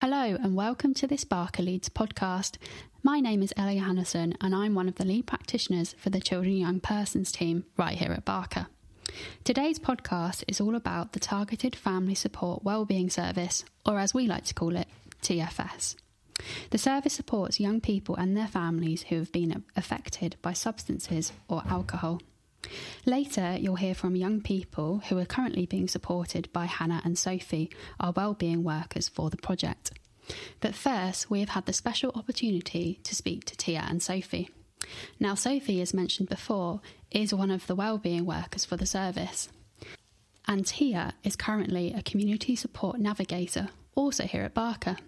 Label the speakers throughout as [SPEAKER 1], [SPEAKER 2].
[SPEAKER 1] Hello and welcome to this Barca-Leeds podcast. My name is Ellie Hannison and I'm one of the lead practitioners for the Children and Young Persons team right here at Barca. Today's podcast is all about the Targeted Family Support Wellbeing Service, or as we like to call it, TFS. The service supports young people and their families who have been affected by substances or alcohol. Later, you'll hear from young people who are currently being supported by Hannah and Sophie, our wellbeing workers for the project. But first, we have had the special opportunity to speak to Tia and Sophie. Now, Sophie, as mentioned before, is one of the wellbeing workers for the service. And Tia is currently a Community Support Navigator, also here at Barca.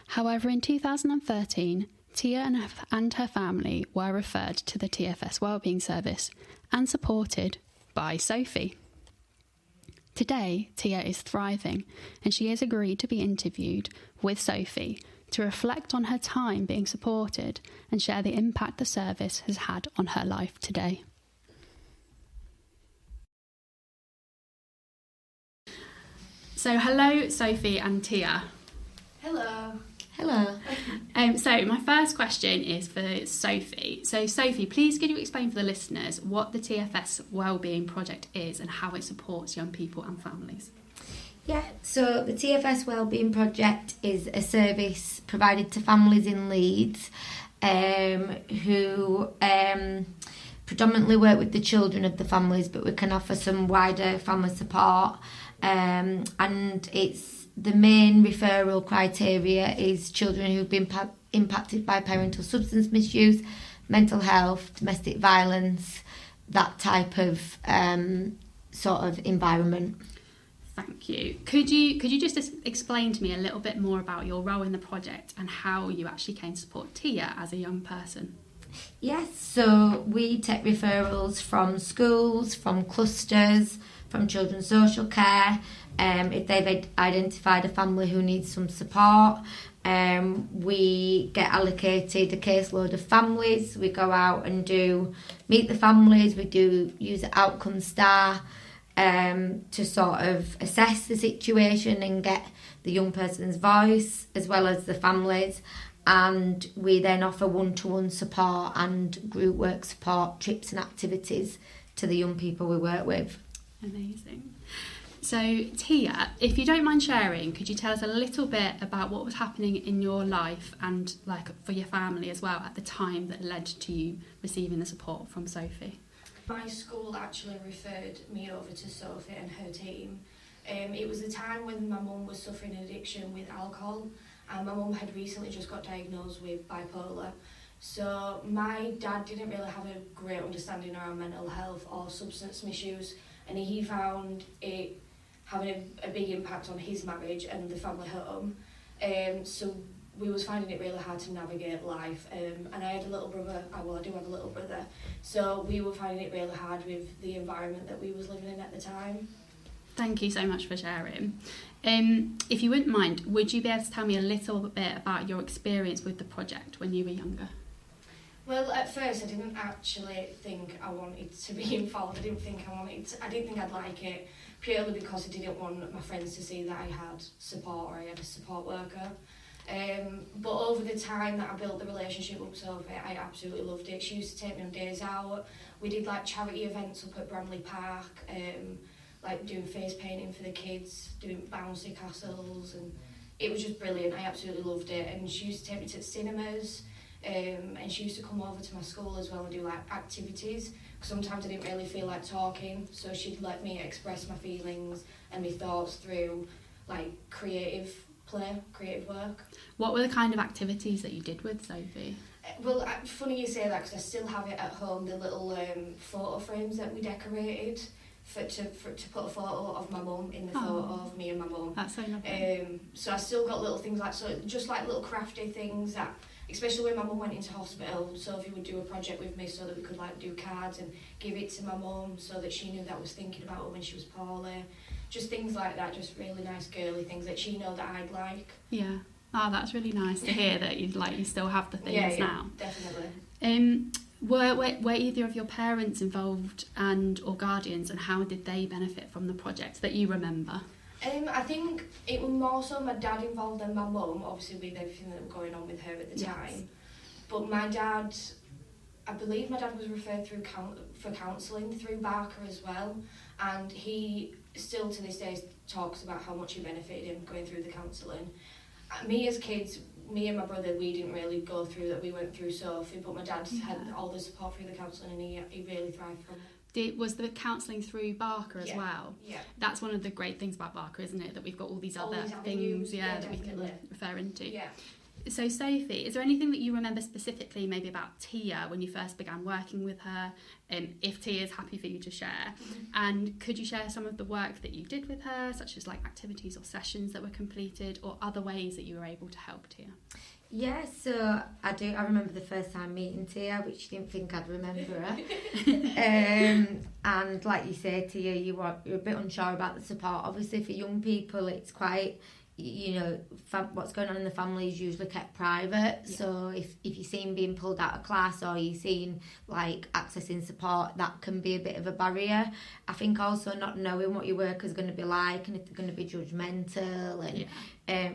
[SPEAKER 1] However, in 2013, Tia and her family were referred to the TFS Wellbeing Service and supported by Sophie. Today, Tia is thriving and she has agreed to be interviewed with Sophie to reflect on her time being supported and share the impact the service has had on her life today. So, hello, Sophie and Tia.
[SPEAKER 2] Hello.
[SPEAKER 3] Hello.
[SPEAKER 1] So my first question is for Sophie. So Sophie, please could you explain for the listeners what the TFS Wellbeing Project is and how it supports young people and families?
[SPEAKER 3] Yeah, so the TFS Wellbeing Project is a service provided to families in Leeds who predominantly work with the children of the families, but we can offer some wider family support, and it's the main referral criteria is children who've been impacted by parental substance misuse, mental health, domestic violence, that type of sort of environment.
[SPEAKER 1] Thank you. Could you just explain to me a little bit more about your role in the project and how you actually came to support Tia as a young person?
[SPEAKER 3] Yes, so we take referrals from schools, from clusters, from children's social care. If they've identified a family who needs some support, we get allocated a caseload of families. We go out and meet the families. We do use an outcome star to sort of assess the situation and get the young person's voice as well as the families. And we then offer one-to-one support and group work support, trips and activities to the young people we work with.
[SPEAKER 1] Amazing. So, Tia, if you don't mind sharing, could you tell us a little bit about what was happening in your life and for your family as well at the time that led to you receiving the support from Sophie?
[SPEAKER 2] My school actually referred me over to Sophie and her team. It was a time when my mum was suffering addiction with alcohol, and my mum had recently just got diagnosed with bipolar. So my dad didn't really have a great understanding around mental health or substance misuse, and he found it having a big impact on his marriage and the family home. So we was finding it really hard to navigate life. And I had a little brother, I do have a little brother, so we were finding it really hard with the environment that we was living in at the time.
[SPEAKER 1] Thank you so much for sharing. If you wouldn't mind, would you be able to tell me a little bit about your experience with the project when you were younger?
[SPEAKER 2] Well, at first I didn't actually think I wanted to be involved. I didn't think I'd like it, purely because I didn't want my friends to see that I had support or I had a support worker. But over the time that I built the relationship up with Sophie, I absolutely loved it. She used to take me on days out. We did charity events up at Bramley Park, doing face painting for the kids, doing bouncy castles, and it was just brilliant. I absolutely loved it. And she used to take me to the cinemas. And she used to come over to my school as well and do activities, because sometimes I didn't really feel like talking, so she'd let me express my feelings and my thoughts through creative work.
[SPEAKER 1] What were the kind of activities that you did with Sophie?
[SPEAKER 2] Well, funny you say that, because I still have it at home, the little photo frames that we decorated to put a photo of my mum in the photo of me and my mum.
[SPEAKER 1] That's so lovely.
[SPEAKER 2] So I still got little things just little crafty things that, especially when my mum went into hospital, Sophie would do a project with me so that we could do cards and give it to my mum so that she knew that I was thinking about her when she was poorly. Just things like that, just really nice girly things that she know that I'd like.
[SPEAKER 1] Yeah. Oh, that's really nice to hear that you still have the things now.
[SPEAKER 2] Definitely.
[SPEAKER 1] Were either of your parents involved or guardians, and how did they benefit from the project that you remember?
[SPEAKER 2] I think it was more so my dad involved than my mum, obviously with everything that was going on with her at the time. But my dad, I believe my dad was referred through for counselling through Barca as well, and he still to this day talks about how much it benefited him going through the counselling. Me as kids, me and my brother, we didn't really go through that. We went through Sophie, but my dad had all the support through the counselling, and he really thrived from it.
[SPEAKER 1] Was the counselling through Barca as well?
[SPEAKER 2] Yeah.
[SPEAKER 1] That's one of the great things about Barca, isn't it? That we've got all these other things that we can refer into.
[SPEAKER 2] Yeah.
[SPEAKER 1] So Sophie, is there anything that you remember specifically maybe about Tia when you first began working with her? If Tia is happy for you to share. And could you share some of the work that you did with her, such as like activities or sessions that were completed, or other ways that you were able to help Tia?
[SPEAKER 3] Yeah, so I remember the first time meeting Tia, which you didn't think I'd remember her. And like you say, Tia, you're a bit unsure about the support. Obviously for young people it's quite, you know, what's going on in the family is usually kept private. Yeah. So if you're seen being pulled out of class or you're seen like accessing support, that can be a bit of a barrier. I think also not knowing what your work is going to be like and if they're going to be judgmental and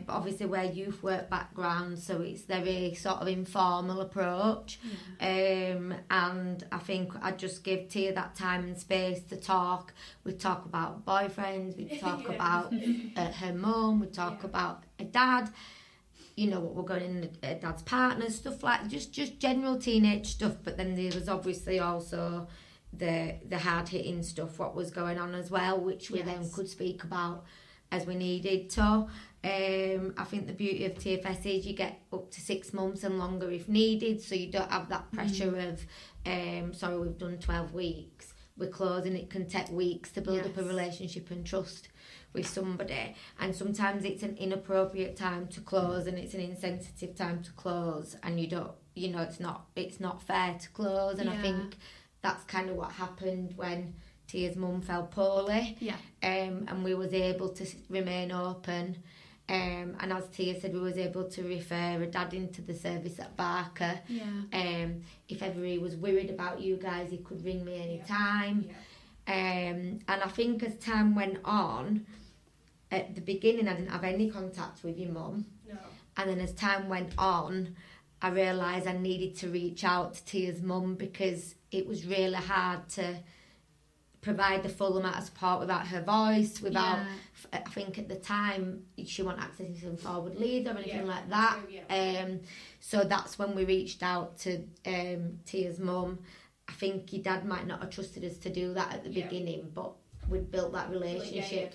[SPEAKER 3] but obviously we're youth work background, so it's very sort of informal approach. And I think I'd just give Tia that time and space to talk. We'd talk about boyfriends, we'd talk about her mum, we'd talk about her dad, you know, what we're going in her dad's partner, stuff like just general teenage stuff. But then there was obviously also the hard-hitting stuff, what was going on as well, which we then could speak about as we needed to. I think the beauty of TFS is you get up to 6 months and longer if needed, so you don't have that pressure of sorry, we've done 12 weeks, we're closing. It can take weeks to build up a relationship and trust with somebody, and sometimes it's an inappropriate time to close and it's an insensitive time to close, and you don't, you know, it's not fair to close. And I think that's kind of what happened when Tia's mum fell poorly, and we was able to remain open, and as Tia said, we was able to refer her dad into the service at Barca. If ever he was worried about you guys, he could ring me anytime. And I think as time went on, at the beginning I didn't have any contact with your mum, and then as time went on I realised I needed to reach out to Tia's mum because it was really hard to provide the full amount of support without her voice, without I think at the time she wasn't accessing some forward leads or anything like that. So that's when we reached out to Tia's mum. I think your dad might not have trusted us to do that at the beginning, but we'd built that relationship.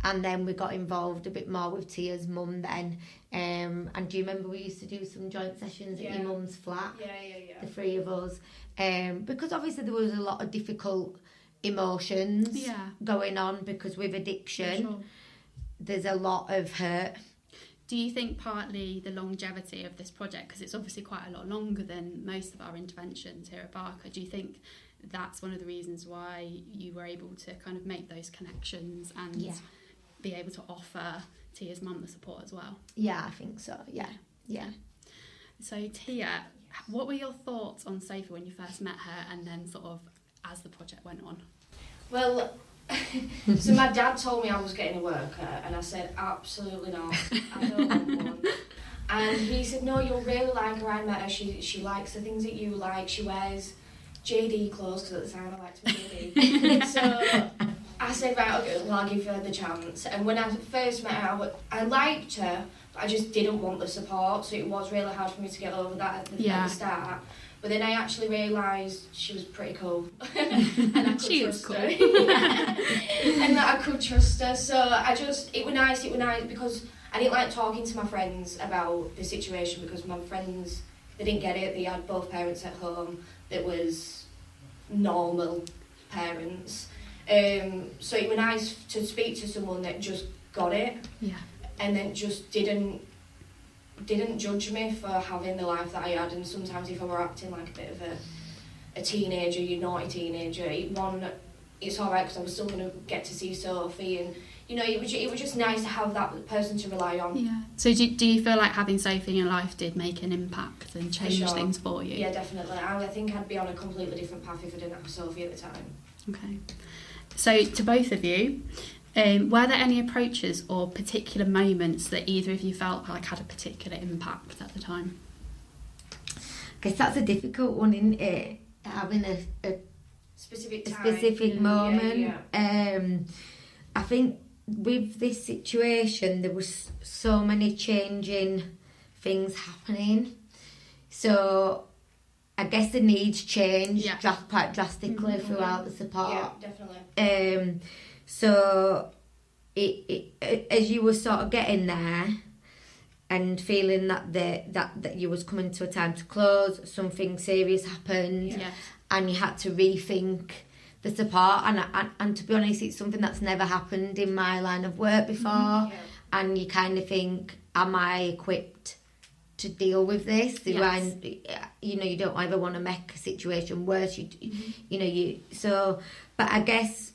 [SPEAKER 3] And then we got involved a bit more with Tia's mum then. And do you remember we used to do some joint sessions at your mum's flat? The three of us. Because obviously there was a lot of difficult emotions going on, because with addiction there's a lot of hurt.
[SPEAKER 1] Do you think partly the longevity of this project, because it's obviously quite a lot longer than most of our interventions here at Barca, do you think that's one of the reasons why you were able to kind of make those connections and be able to offer Tia's mum the support as well?
[SPEAKER 3] I think so. So
[SPEAKER 1] Tia, what were your thoughts on Sophie when you first met her, and then sort of as the project went on?
[SPEAKER 2] Well, so my dad told me I was getting a worker, and I said, absolutely not, I don't want one. And he said, no, you'll really like her. I met her, she likes the things that you like, she wears JD clothes, because at the time I liked my JD. So I said, right, okay, well, I'll give her the chance. And when I first met her, I liked her, but I just didn't want the support, so it was really hard for me to get over that at the start. But then I actually realised she was pretty cool. And I could trust her. And that I could trust her. So it was nice because I didn't like talking to my friends about the situation, because my friends, they didn't get it. They had both parents at home that was normal parents. So it was nice to speak to someone that just got it. And then just didn't judge me for having the life that I had. And sometimes if I were acting like a bit of a teenager, you naughty teenager, it's alright, because I was still going to get to see Sophie, and you know, it was just nice to have that person to rely on.
[SPEAKER 1] So do you feel like having Sophie in your life did make an impact and change things for you?
[SPEAKER 2] Yeah, definitely. I think I'd be on a completely different path if I didn't have Sophie at the time.
[SPEAKER 1] Okay. So to both of you, Were there any approaches or particular moments that either of you felt like had a particular impact at the time?
[SPEAKER 3] I guess that's a difficult one, isn't it? Having a specific moment. I think with this situation there was so many changing things happening, so I guess the needs changed quite drastically throughout the support.
[SPEAKER 2] Yeah, definitely.
[SPEAKER 3] So it as you were sort of getting there and feeling that you was coming to a time to close, something serious happened, and you had to rethink the support. And to be honest, it's something that's never happened in my line of work before. And you kind of think, am I equipped to deal with this? You don't ever want to make a situation worse. But I guess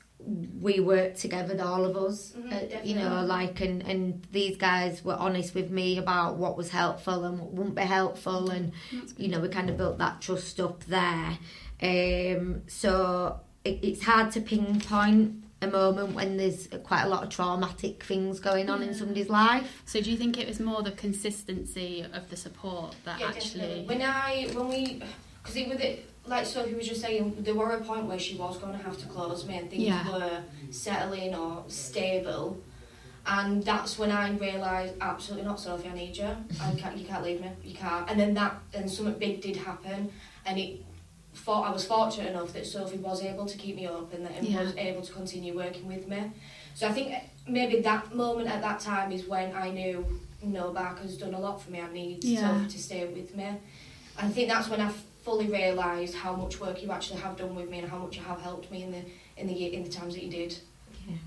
[SPEAKER 3] we worked together, all of us, and these guys were honest with me about what was helpful and what wouldn't be helpful, and we kind of built that trust up there. So it's hard to pinpoint a moment when there's quite a lot of traumatic things going on in somebody's life.
[SPEAKER 1] So do you think it was more the consistency of the support that actually...
[SPEAKER 2] Definitely. Because it was like Sophie was just saying, there were a point where she was going to have to close me and things were settling or stable, and that's when I realised, absolutely not, Sophie, I need you. You can't leave me. You can't. And then something big did happen, and I was fortunate enough that Sophie was able to keep me open and was able to continue working with me. So I think maybe that moment at that time is when I knew, Barca's done a lot for me. I need Sophie to stay with me. I think that's when I fully realised how much work you actually have done with me and how much you have helped me in the times that you did.
[SPEAKER 3] Yeah.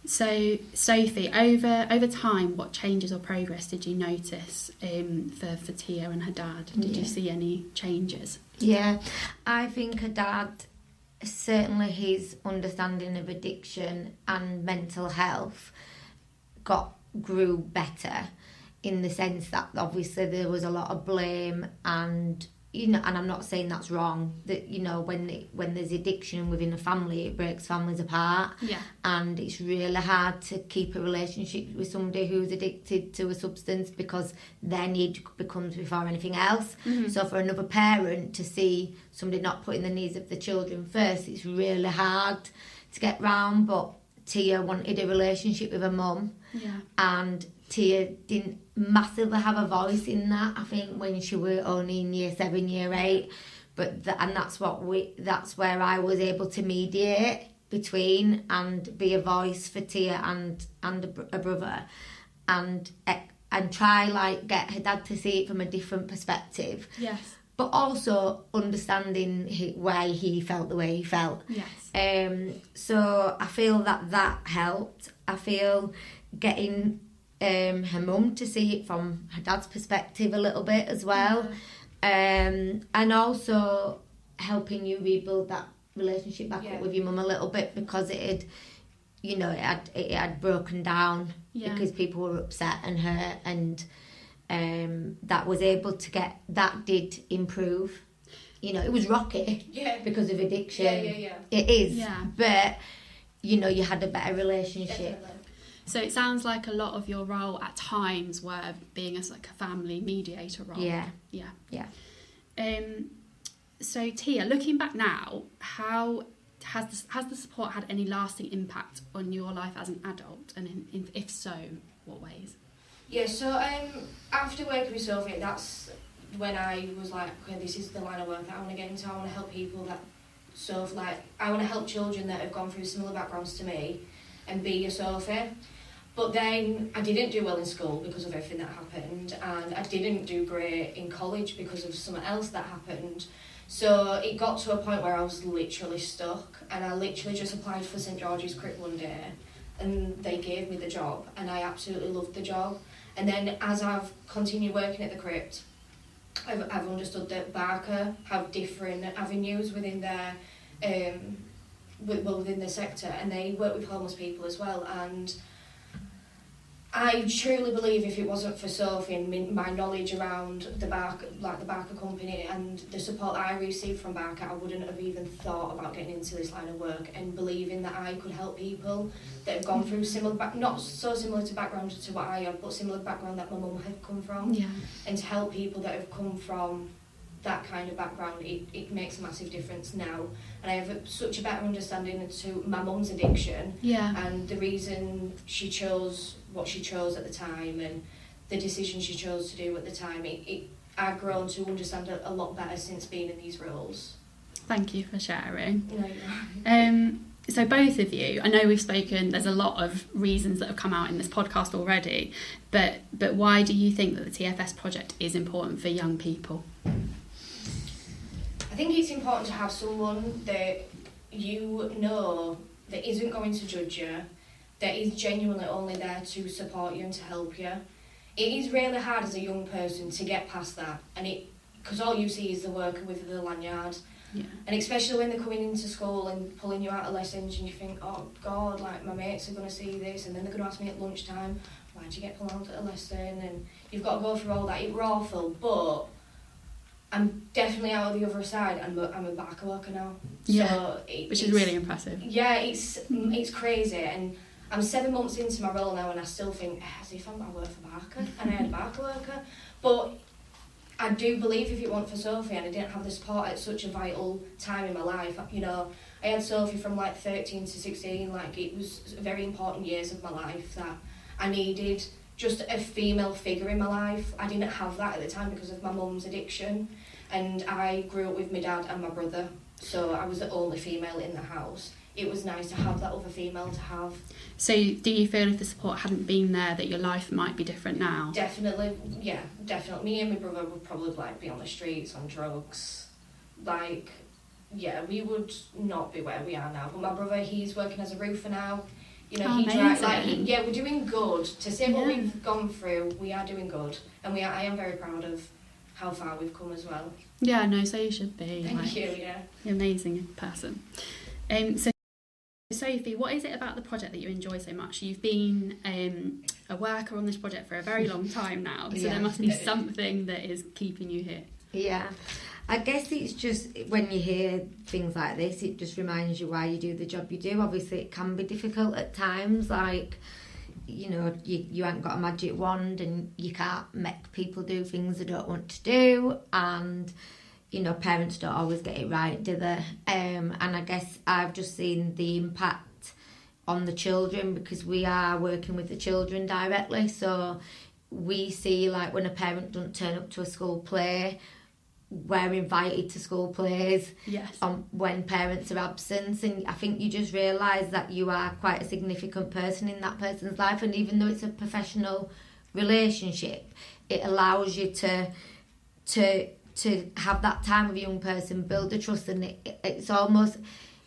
[SPEAKER 1] So Sophie, over time, what changes or progress did you notice for Tia and her dad? Did you see any changes?
[SPEAKER 3] Yeah, I think her dad, certainly his understanding of addiction and mental health grew better, in the sense that obviously there was a lot of blame, and and I'm not saying that's wrong, that when there's addiction within a family, it breaks families apart, and it's really hard to keep a relationship with somebody who's addicted to a substance, because their need becomes before anything else. So for another parent to see somebody not putting the needs of the children first, it's really hard to get round. But Tia wanted a relationship with her mum, and Tia didn't massively have a voice in that, I think, when she were only in year 7, year 8. That's where I was able to mediate between and be a voice for Tia and a brother, and try get her dad to see it from a different perspective.
[SPEAKER 1] Yes.
[SPEAKER 3] But also understanding why he felt the way he felt.
[SPEAKER 1] Yes.
[SPEAKER 3] So I feel that helped. I feel getting her mum to see it from her dad's perspective a little bit as well, and also helping you rebuild that relationship back up with your mum a little bit, because it had broken down because people were upset and hurt, and that was able to that did improve. It was rocky because of addiction. It is, but you had a better relationship.
[SPEAKER 2] Definitely.
[SPEAKER 1] So it sounds like a lot of your role at times were being as like a family mediator role. Yeah. So Tia, looking back now, how has the support had any lasting impact on your life as an adult, and if so, what ways?
[SPEAKER 2] Yeah. So after working with Sophie, that's when I was like, okay, this is the line of work that I want to get into. I want to help people I want to help children that have gone through similar backgrounds to me, and be a Sophie. But then I didn't do well in school because of everything that happened, and I didn't do great in college because of something else that happened. So it got to a point where I was literally stuck, and I literally just applied for St George's Crypt one day, and they gave me the job, and I absolutely loved the job. And then as I've continued working at the Crypt, I've understood that Barca have different avenues within their within the sector, and they work with homeless people as well. And I truly believe if it wasn't for Sophie and my knowledge around the Barca company and the support I received from Barca, I wouldn't have even thought about getting into this line of work, and believing that I could help people that have gone through not so similar to background to what I have, but similar background that my mum had come from.
[SPEAKER 1] Yeah.
[SPEAKER 2] And to help people that have come from that kind of background, it makes a massive difference now. And I have such a better understanding to my mum's addiction, and the reason she chose what she chose at the time and the decision she chose to do at the time. I've grown to understand a lot better since being in these roles.
[SPEAKER 1] Thank you for sharing.
[SPEAKER 2] No.
[SPEAKER 1] So both of you, I know we've spoken, there's a lot of reasons that have come out in this podcast already, but why do you think that the TFS project is important for young people?
[SPEAKER 2] I think it's important to have someone that you know that isn't going to judge you, that is genuinely only there to support you and to help you. It is really hard as a young person to get past that, and because all you see is the worker with the lanyard.
[SPEAKER 1] Yeah.
[SPEAKER 2] And especially when they're coming into school and pulling you out of lessons, and you think, oh God, like my mates are going to see this, and then they're going to ask me at lunchtime, why'd you get pulled out at a lesson? And you've got to go through all that. It were awful, but I'm definitely out of the other side, and I'm a Barca worker now.
[SPEAKER 1] Yeah,
[SPEAKER 2] so
[SPEAKER 1] which is really impressive.
[SPEAKER 2] Yeah, it's crazy, and I'm 7 months into my role now, and I still think as if I work for Barca, and I had a Barca worker. But I do believe if it weren't for Sophie and I didn't have the support at such a vital time in my life, you know, I had Sophie from like 13 to 16, like it was very important years of my life that I needed just a female figure in my life. I didn't have that at the time because of my mum's addiction, and I grew up with my dad and my brother, so I was the only female in the house. It was nice to have that other female to have.
[SPEAKER 1] So do you feel if the support hadn't been there that your life might be different now?
[SPEAKER 2] Definitely, yeah, definitely. Me and my brother would probably like be on the streets on drugs. Like, yeah, we would not be where we are now. But my brother, he's working as a roofer now. You know, he drives. Yeah, we're doing good. To say what we've gone through, we are doing good, and I am very proud of how far we've come as well.
[SPEAKER 1] Yeah, no, so you should be.
[SPEAKER 2] Thank you. Yeah,
[SPEAKER 1] you're an amazing person. So Sophie, what is it about the project that you enjoy so much? You've been a worker on this project for a very long time now, so there must be something that is keeping you here.
[SPEAKER 3] Yeah, I guess it's just when you hear things like this, it just reminds you why you do the job you do. Obviously, it can be difficult at times, like, you know, you ain't got a magic wand and you can't make people do things they don't want to do, and you know, parents don't always get it right, do they? And I guess I've just seen the impact on the children because we are working with the children directly. So we see, like, when a parent doesn't turn up to a school play, we're invited to school plays when parents are absent. And I think you just realise that you are quite a significant person in that person's life. And even though it's a professional relationship, it allows you to have that time with a young person, build the trust, and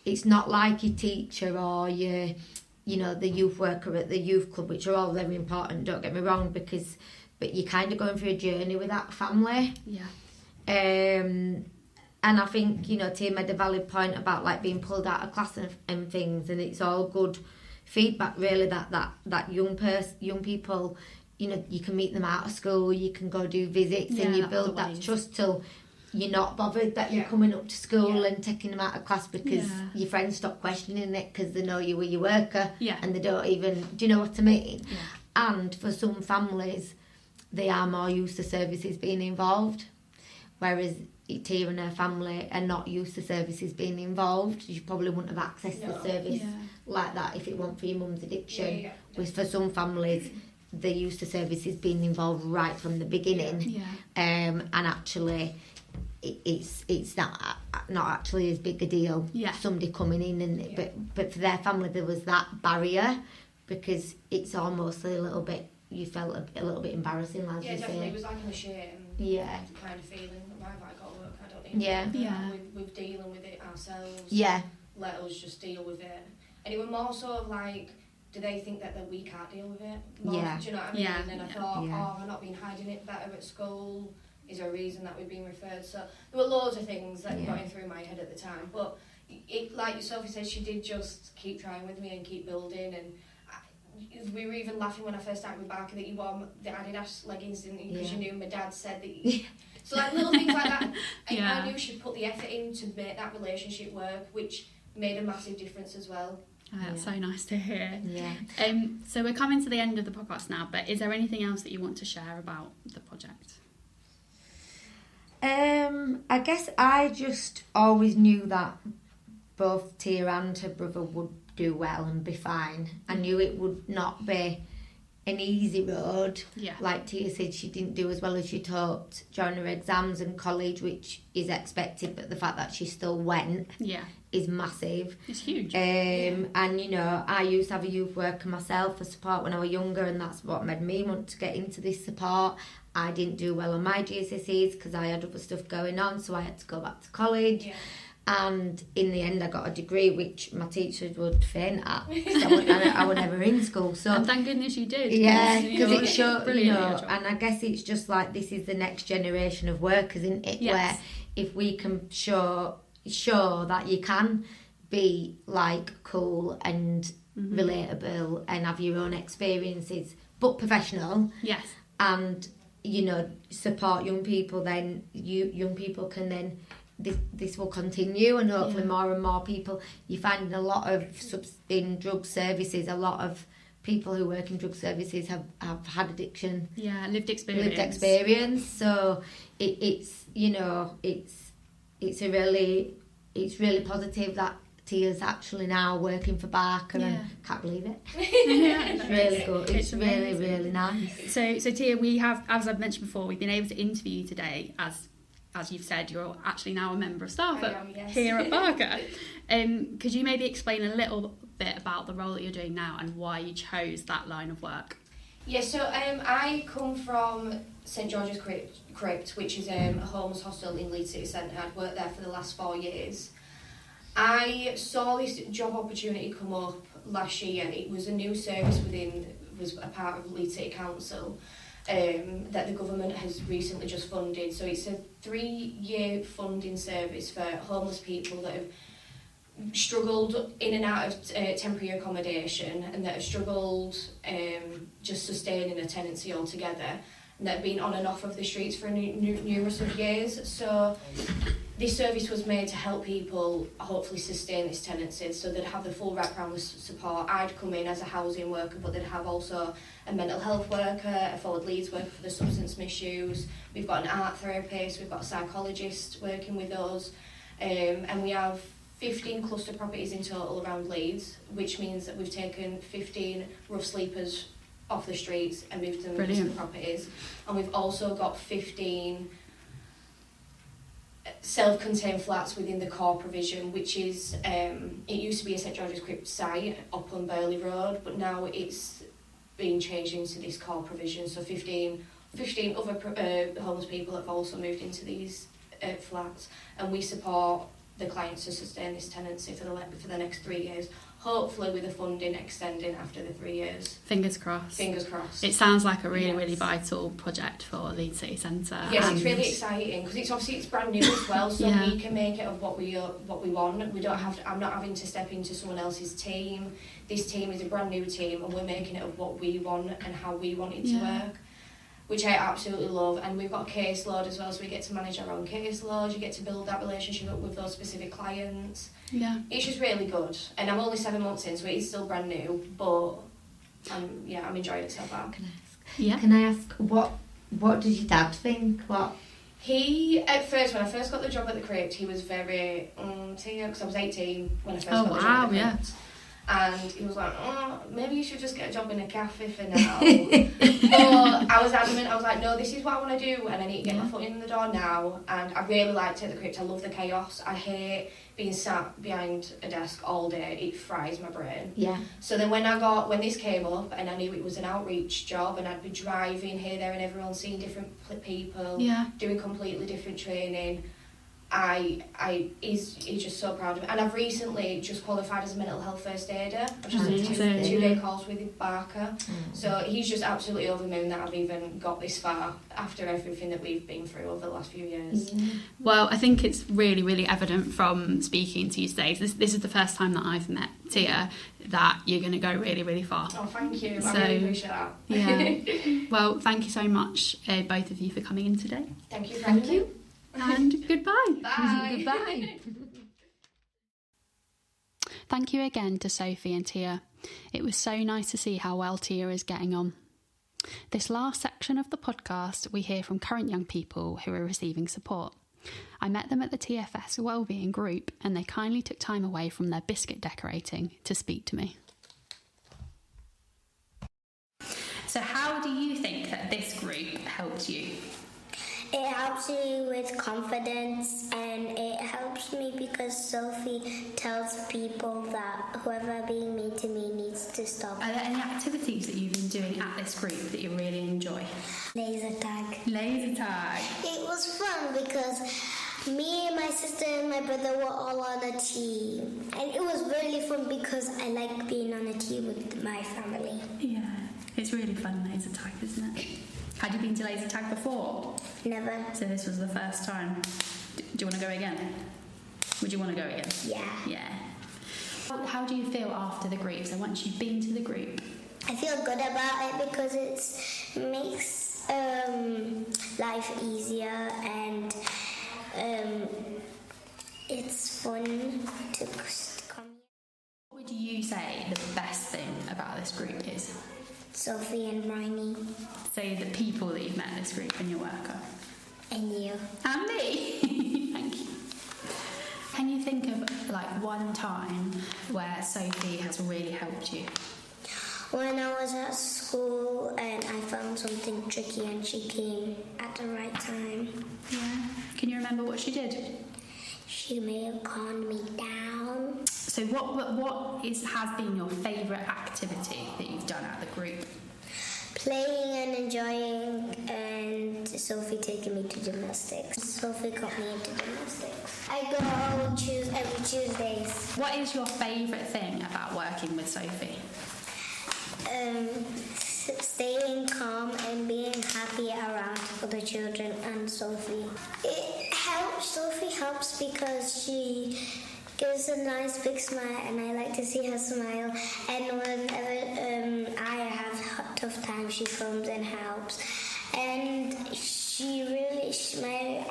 [SPEAKER 3] it's not like your teacher or your, you know, the youth worker at the youth club, which are all very important, don't get me wrong, but you're kind of going through a journey with that family.
[SPEAKER 1] Yeah.
[SPEAKER 3] And I think, you know, Tim made a valid point about like being pulled out of class and things, and it's all good feedback really that young people, you know, you can meet them out of school, you can go do visits, and you build that trust till you're not bothered that you're coming up to school and taking them out of class because your friends stop questioning it because they know you were your worker and they don't even, do you know what I mean? Yeah. And for some families, they are more used to services being involved, whereas Tia and her family are not used to services being involved. You probably wouldn't have access to service like that if it weren't for your mum's addiction. Whereas for some families, they're used to services being involved right from the beginning, and actually it's not actually as big a deal. Somebody coming in and but for their family there was that barrier because it's almost a little bit, you felt a little bit embarrassing, as you
[SPEAKER 2] definitely.
[SPEAKER 3] say.
[SPEAKER 2] It was like a shame. Kind of feeling, why have I got to work? I don't even we're dealing with it ourselves. Let us just deal with it. And it was more so of like, do they think that we can't deal with it? More, do you know what I mean? And I thought, have I not been hiding it better at school? Is there a reason that we've been referred? So there were loads of things that were going through my head at the time. But it, like Sophie said, she did just keep trying with me and keep building. And we were even laughing when I first started with Barca that you wore the Adidas leggings, didn't you? Because you knew my dad said that you... So like little things like that. I knew she'd put the effort in to make that relationship work, which made a massive difference as well.
[SPEAKER 1] Oh, that's so nice to hear.
[SPEAKER 3] Yeah.
[SPEAKER 1] So we're coming to the end of the podcast now, but is there anything else that you want to share about the project?
[SPEAKER 3] I guess I just always knew that both Tia and her brother would do well and be fine. I knew it would not be an easy road.
[SPEAKER 1] Yeah.
[SPEAKER 3] Like Tia said, she didn't do as well as she'd hoped during her exams and college, which is expected, but the fact that she still went is massive.
[SPEAKER 1] It's huge.
[SPEAKER 3] And, you know, I used to have a youth worker myself for support when I was younger, and that's what made me want to get into this support. I didn't do well on my GCSEs because I had other stuff going on, so I had to go back to college. Yeah. And in the end, I got a degree, which my teachers would faint at. I was never in school. So
[SPEAKER 1] and thank goodness you did.
[SPEAKER 3] Yeah, because it showed, you know, and I guess it's just like this is the next generation of workers, isn't it? Yes. Where if we can show that you can be like cool and relatable and have your own experiences, but professional.
[SPEAKER 1] Yes.
[SPEAKER 3] And, you know, support young people, then young people can then... This will continue, and hopefully more and more people. You find a lot of in drug services, a lot of people who work in drug services have had addiction.
[SPEAKER 1] Yeah, lived experience.
[SPEAKER 3] So it's you know it's really positive that Tia's actually now working for Barca, and can't believe it. It's really good. It's really, really nice.
[SPEAKER 1] So Tia, we have, as I've mentioned before, we've been able to interview you today as you've said, you're actually now a member of staff here at Barca. Could you maybe explain a little bit about the role that you're doing now and why you chose that line of work?
[SPEAKER 2] Yeah, so I come from St George's Crypt, which is a homeless hostel in Leeds City Centre. I'd worked there for the last 4 years. I saw this job opportunity come up last year. It was a new service was a part of Leeds City Council. That the government has recently just funded. So it's a 3-year funding service for homeless people that have struggled in and out of temporary accommodation, and that have struggled just sustaining a tenancy altogether, and that have been on and off of the streets for numerous of years. So this service was made to help people hopefully sustain this tenancy, so they'd have the full wraparound support. I'd come in as a housing worker, but they'd have also a mental health worker, a forward leads worker for the substance misuse. We've got an art therapist, we've got a psychologist working with us, and we have 15 cluster properties in total around Leeds, which means that we've taken 15 rough sleepers off the streets and moved them to the properties. And we've also got 15 self-contained flats within the core provision, which is it used to be a St George's Crypt site up on Burley Road, but now it's been changed into this core provision. So 15 other homeless people have also moved into these flats, and we support the clients to sustain this tenancy for the next 3 years, hopefully with the funding extending after the 3 years.
[SPEAKER 1] Fingers crossed.
[SPEAKER 2] Fingers crossed.
[SPEAKER 1] It sounds like a really vital project for Leeds City Centre.
[SPEAKER 2] Yes, it's really exciting because it's brand new as well, so we can make it of what we want. We don't have to, I'm not having to step into someone else's team. This team is a brand new team, and we're making it of what we want and how we want it to work, which I absolutely love. And we've got a caseload as well, so we get to manage our own caseload. You get to build that relationship up with those specific clients. Yeah, it's just really good. And I'm only 7 months in, so it is still brand new, but I'm enjoying it so far.
[SPEAKER 3] Can I ask what did your dad think?
[SPEAKER 2] He, at first, when I first got the job at the Crypt, he was very because I was 18 when I first got the job at the Crypt. And he was like, maybe you should just get a job in a cafe for now. But I was adamant, I was like, no, this is what I want to do, and I need to get my foot in the door now. And I really liked it at the Crypt. I love the chaos. I hate being sat behind a desk all day. It fries my brain. Yeah. So then when this came up, and I knew it was an outreach job, and I'd be driving here, there and everyone, seeing different people, doing completely different training, he's just so proud of me. And I've recently just qualified as a mental health first aider. I've just
[SPEAKER 1] Amazing.
[SPEAKER 2] done a 2-day course with Barca. So he's just absolutely over the moon that I've even got this far after everything that we've been through over the last few years.
[SPEAKER 1] Well, I think it's really, really evident from speaking to you today. This is the first time that I've met Tia, that you're going to go really, really far.
[SPEAKER 2] Oh, thank you. I really appreciate that.
[SPEAKER 1] Yeah. Well, thank you so much, both of you, for coming in today.
[SPEAKER 2] Thank you for having me.
[SPEAKER 1] And goodbye.
[SPEAKER 2] Bye.
[SPEAKER 3] Goodbye.
[SPEAKER 1] Thank you again to Sophie and Tia. It was so nice to see how well Tia is getting on. This last section of the podcast, we hear from current young people who are receiving support. I met them at the TFS Wellbeing group, and they kindly took time away from their biscuit decorating to speak to me. So how do you think that this group helped you?
[SPEAKER 4] It helps you with confidence, and it helps me because Sophie tells people that whoever being mean to me needs to stop.
[SPEAKER 1] Are there any activities that you've been doing at this group that you really enjoy?
[SPEAKER 4] Laser tag.
[SPEAKER 1] Laser tag.
[SPEAKER 4] It was fun because me and my sister and my brother were all on a team, and it was really fun because I like being on a team with my family.
[SPEAKER 1] Yeah, it's really fun, laser tag, isn't it? Had you been to laser tag before?
[SPEAKER 4] Never.
[SPEAKER 1] So this was the first time. Do you want to go again? Would you want to go again?
[SPEAKER 4] Yeah.
[SPEAKER 1] Yeah. How do you feel after the group? So once you've been to the group?
[SPEAKER 4] I feel good about it because it makes life easier, and it's fun to come.
[SPEAKER 1] What would you say the best thing about this group is?
[SPEAKER 4] Sophie and Bryony.
[SPEAKER 1] So the people that you've met in this group and your worker?
[SPEAKER 4] And you.
[SPEAKER 1] And me! Thank you. Can you think of like one time where Sophie has really helped you?
[SPEAKER 4] When I was at school and I found something tricky and she came at the right time.
[SPEAKER 1] Yeah. Can you remember what she did?
[SPEAKER 4] She may have calmed me down.
[SPEAKER 1] So what has been your favourite activity that you've done at the group?
[SPEAKER 4] Playing and enjoying, and Sophie taking me to gymnastics. Sophie got me into gymnastics. I go every Tuesdays.
[SPEAKER 1] What is your favourite thing about working with Sophie?
[SPEAKER 4] Staying calm and being happy around other children and Sophie. It helps. Sophie helps because she gives a nice big smile, and I like to see her smile. And whenever I have a tough time, she comes and helps. And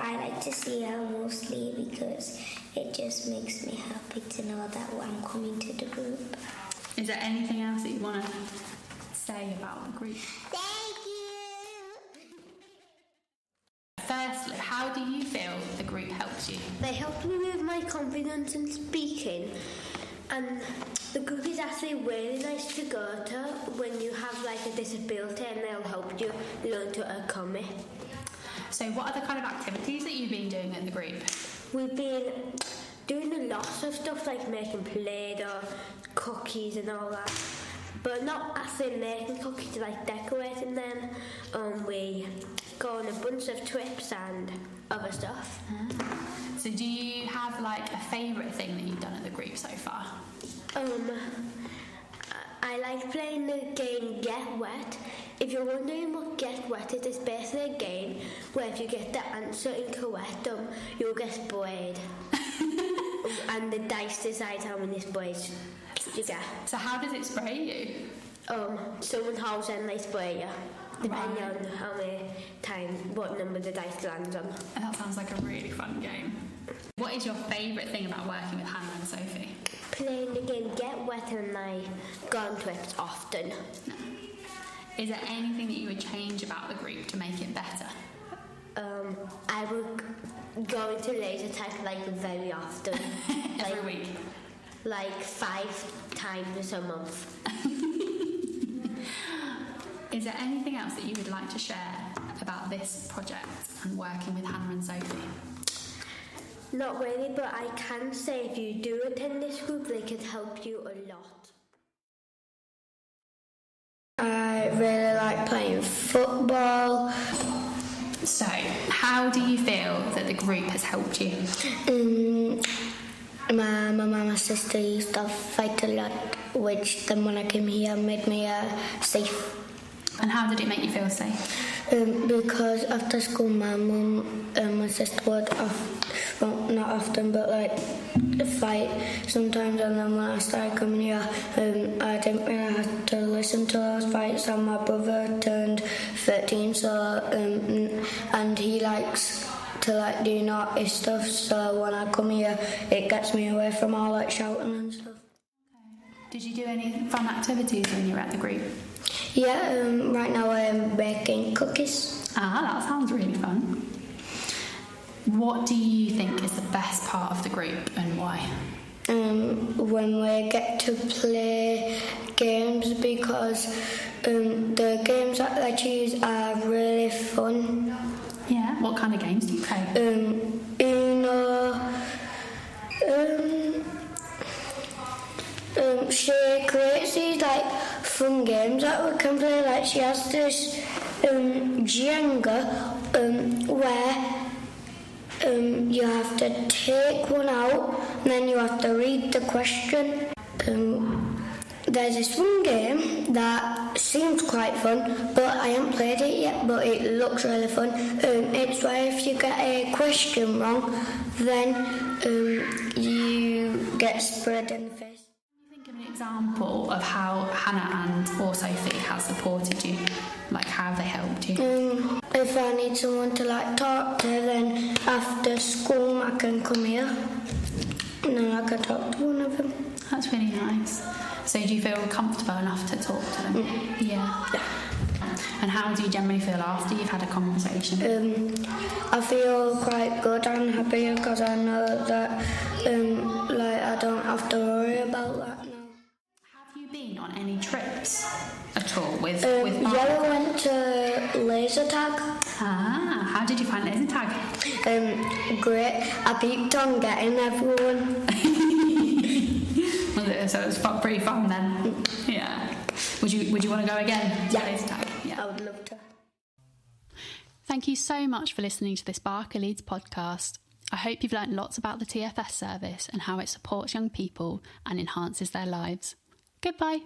[SPEAKER 4] I like to see her mostly because it just makes me happy to know that I'm coming to the group.
[SPEAKER 1] Is there anything else that you want to say about the group?
[SPEAKER 4] Thank you!
[SPEAKER 1] Firstly, how do you feel the group helped you?
[SPEAKER 5] They helped me with my confidence in speaking, and the group is actually really nice to go to when you have like a disability, and they'll help you learn to overcome it.
[SPEAKER 1] So what are the kind of activities that you've been doing in the group?
[SPEAKER 5] We've been doing a lot of stuff like making Play-Doh, cookies and all that, but not actually making cookies, like decorating them. We go on a bunch of trips and other stuff.
[SPEAKER 1] So do you have like a favourite thing that you've done at the group so far?
[SPEAKER 5] I like playing the game Get Wet. If you're wondering what Get Wet is, it's basically a game where if you get the answer incorrect, you'll get sprayed. And the dice decides how many sprays you get.
[SPEAKER 1] So how does it spray you?
[SPEAKER 5] Someone holds and they spray you, depending on how many times, what number the dice lands on.
[SPEAKER 1] And that sounds like a really fun game. What is your favourite thing about working with Hannah and Sophie?
[SPEAKER 5] Playing the game Get Wet, and I go on trips often.
[SPEAKER 1] No. Is there anything that you would change about the group to make it better?
[SPEAKER 5] I would go into laser tag like very often.
[SPEAKER 1] Every week?
[SPEAKER 5] Like 5 times a month.
[SPEAKER 1] Is there anything else that you would like to share about this project and working with Hannah and Sophie?
[SPEAKER 5] Not really, but I can say if you do attend this group, they can help you a lot.
[SPEAKER 4] I really like playing football.
[SPEAKER 1] So, how how do you feel that the group has helped you?
[SPEAKER 4] My mum and my sister used to fight a lot, which then when I came here made me safe.
[SPEAKER 1] And how did it make you feel safe?
[SPEAKER 4] Because after school my mum and my sister would, not often, but like fight sometimes, and then when I started coming here I didn't really have to listen to those fights, and my brother turned 13, so and he likes to like do naughty stuff, so when I come here it gets me away from all like shouting and stuff.
[SPEAKER 1] Did you do any fun activities when you were at the group?
[SPEAKER 4] Yeah, right now I am baking cookies.
[SPEAKER 1] That sounds really fun. What do you think is the best part of the group and why?
[SPEAKER 4] When we get to play games, because the games that I choose are really fun.
[SPEAKER 1] Yeah, what kind of games do you play?
[SPEAKER 4] Uno. She creates these like fun games that we can play. Like she has this Jenga where you have to take one out and then you have to read the question. There's this one game that seems quite fun, but I haven't played it yet, but it looks really fun. It's where if you get a question wrong, then you get sprayed in the face.
[SPEAKER 1] Give an example of how Hannah and or Sophie have supported you, like how they helped you.
[SPEAKER 4] If I need someone to like talk to, then after school I can come here and then I can talk to one of them.
[SPEAKER 1] That's really nice. So do you feel comfortable enough to talk to them? Yeah. And how do you generally feel after you've had a conversation?
[SPEAKER 4] I feel quite good and happy because I know that like I don't have to worry about that now.
[SPEAKER 1] Have you been on any trips at all with
[SPEAKER 4] Yeah, we went to laser tag.
[SPEAKER 1] How did you find laser tag?
[SPEAKER 4] Great. I peeped on getting everyone.
[SPEAKER 1] So it was pretty fun then. Yeah. Would you want to go again?
[SPEAKER 4] Yeah.
[SPEAKER 1] Laser tag? Yeah.
[SPEAKER 4] I would love to.
[SPEAKER 1] Thank you so much for listening to this Barca-Leeds podcast. I hope you've learned lots about the TFS service and how it supports young people and enhances their lives. Goodbye.